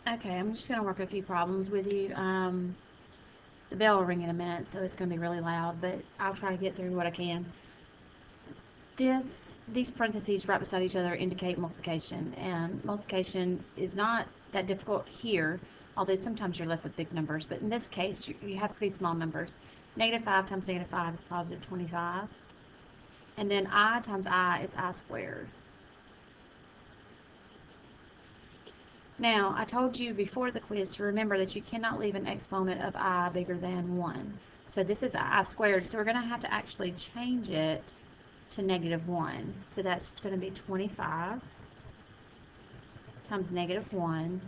Okay, I'm just going to work a few problems with you. The bell will ring in a minute, so it's going to be really loud, but I'll try to get through what I can. These parentheses right beside each other indicate multiplication, and multiplication is not that difficult here, although sometimes you're left with big numbers, but in this case, you have pretty small numbers. Negative 5 times negative 5 is positive 25, and then I times I is I squared. Now, I told you before the quiz to remember that you cannot leave an exponent of I bigger than 1. So this is I squared, so we're going to have to actually change it to negative 1. So that's going to be 25 times negative 1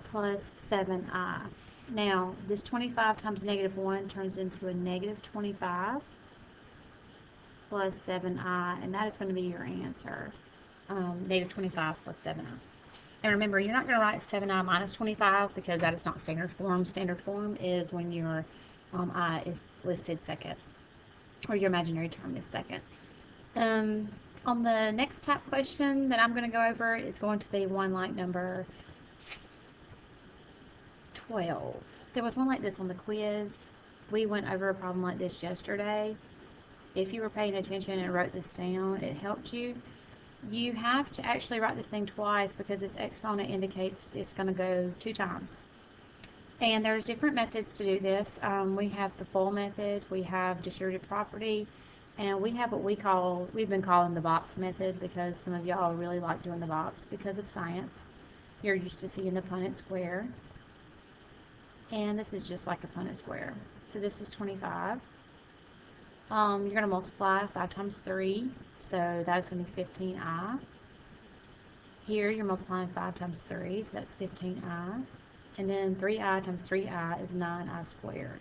plus 7i. Now, this 25 times negative 1 turns into a negative 25 plus 7i, and that is going to be your answer. Negative 25 plus 7i. And remember, you're not going to write 7i minus 25 because that is not standard form. Standard form is when your I is listed second, or your imaginary term is second. On the next type question that I'm going to go over is going to be one like number 12. There was one like this on the quiz. We went over a problem like this yesterday. If you were paying attention and wrote this down, it helped you. You have to actually write this thing twice because this exponent indicates it's going to go 2 times. And there's different methods to do this. We have the full method, we have distributive property, and we have what we've been calling the box method because some of y'all really like doing the box because of science. You're used to seeing the Punnett square. And this is just like a Punnett square. So this is 25. You're going to multiply 5 times 3, so that's going to be 15i. Here you're multiplying 5 times 3, so that's 15i. And then 3i times 3i is 9i squared.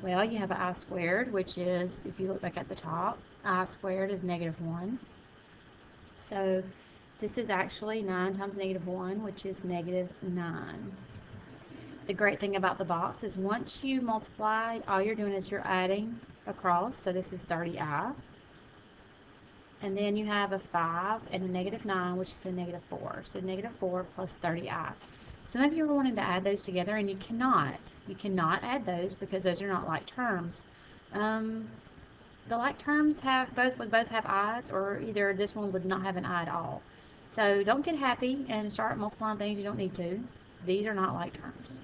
Well, you have an I squared, which is, if you look back at the top, I squared is negative 1. So this is actually 9 times negative 1, which is negative 9. The great thing about the box is once you multiply, all you're doing is you're adding across. So this is 30i. And then you have a 5 and a negative 9, which is a negative 4. So negative 4 plus 30i. Some of you are wanting to add those together, and you cannot. You cannot add those because those are not like terms. The like terms would both have i's, or either this one would not have an I at all. So don't get happy and start multiplying things you don't need to. These are not like terms.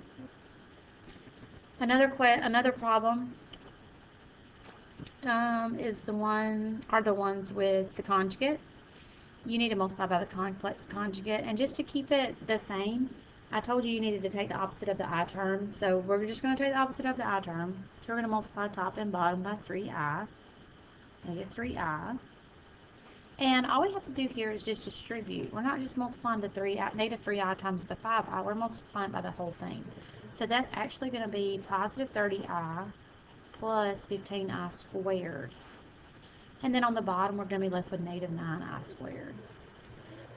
Another problem is the ones with the conjugate. You need to multiply by the complex conjugate, and just to keep it the same, I told you needed to take the opposite of the I term, so we're just going to take the opposite of the I term. So we're going to multiply top and bottom by 3i, negative 3i. And all we have to do here is just distribute. We're not just multiplying the negative 3i times the 5i, we're multiplying by the whole thing. So that's actually going to be positive 30i plus 15i squared. And then on the bottom, we're going to be left with negative 9i squared.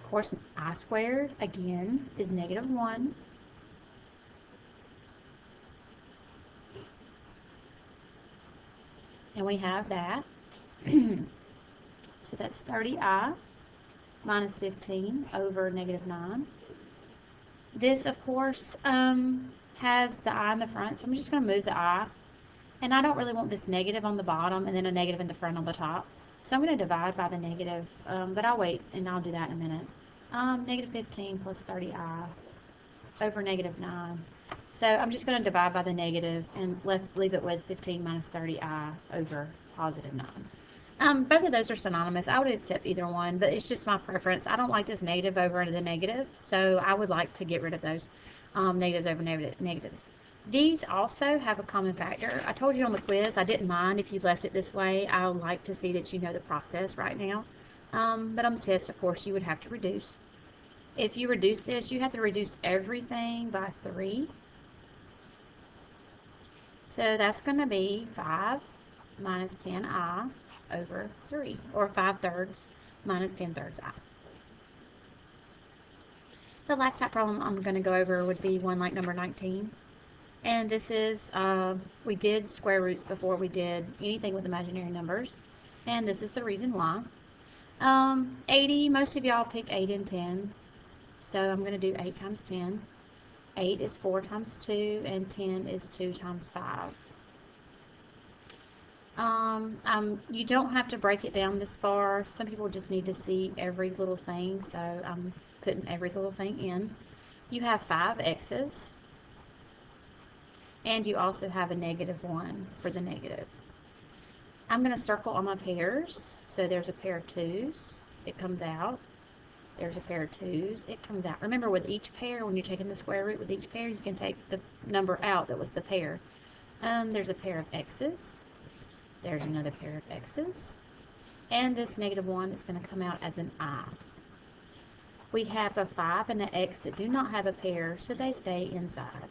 Of course, I squared, again, is negative 1. And we have that. So that's 30i minus 15 over negative 9. This, of course, has the I in the front, so I'm just going to move the I. And I don't really want this negative on the bottom and then a negative in the front on the top. So I'm going to divide by the negative, but I'll wait and I'll do that in a minute. Negative 15 plus 30i over negative 9. So I'm just going to divide by the negative and leave it with 15 minus 30i over positive 9. Both of those are synonymous. I would accept either one, but it's just my preference. I don't like this negative over the negative, so I would like to get rid of those negatives over negatives. These also have a common factor. I told you on the quiz I didn't mind if you left it this way. I would like to see that you know the process right now. But on the test, of course, you would have to reduce. If you reduce this, you have to reduce everything by 3. So that's going to be 5 minus 10i over 3, or 5/3 minus 10/3 I. The last type problem I'm going to go over would be one like number 19. And this is, we did square roots before we did anything with imaginary numbers. And this is the reason why. 80, most of y'all picked 8 and 10. So I'm going to do 8 times 10. 8 is 4 times 2, and 10 is 2 times 5. You don't have to break it down this far. Some people just need to see every little thing, so I'm putting every little thing in. You have 5 x's, and you also have a -1 for the negative. I'm going to circle all my pairs. So there's a pair of 2's, it comes out. There's a pair of 2's, it comes out. Remember, with each pair, when you're taking the square root with each pair, you can take the number out that was the pair. There's a pair of x's. There's another pair of x's. And this -1 is going to come out as an I. We have a 5 and an x that do not have a pair, so they stay inside.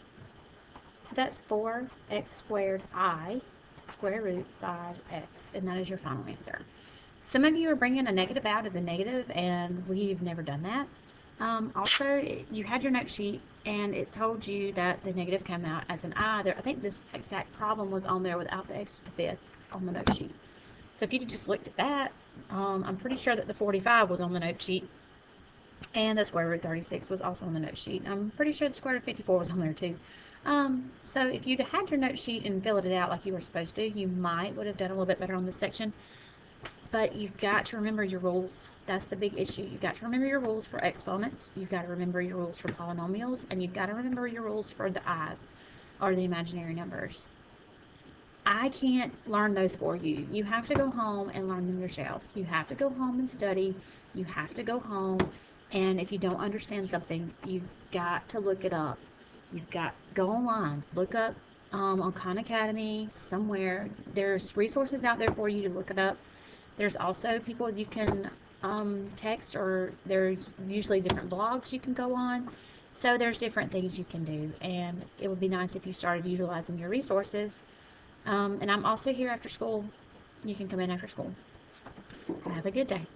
So that's 4x squared I square root 5x, and that is your final answer. Some of you are bringing a negative out as a negative, and we've never done that. Also, you had your note sheet, and it told you that the negative came out as an I. I think this exact problem was on there without the x to the 5th on the note sheet. So if you just looked at that, I'm pretty sure that the 45 was on the note sheet, and the square root 36 was also on the note sheet. I'm pretty sure the square root 54 was on there too. So if you'd had your note sheet and filled it out like you were supposed to, you would have done a little bit better on this section. But you've got to remember your rules. That's the big issue. You've got to remember your rules for exponents. You've got to remember your rules for polynomials. And you've got to remember your rules for the i's, or the imaginary numbers. I can't learn those for you. You have to go home and learn them yourself. You have to go home and study. You have to go home, and if you don't understand something, you've got to look it up. You've got to go online, look up on Khan Academy, somewhere. There's resources out there for you to look it up. There's also people you can text, or there's usually different blogs you can go on. So there's different things you can do, and it would be nice if you started utilizing your resources. And I'm also here after school. You can come in after school. Have a good day.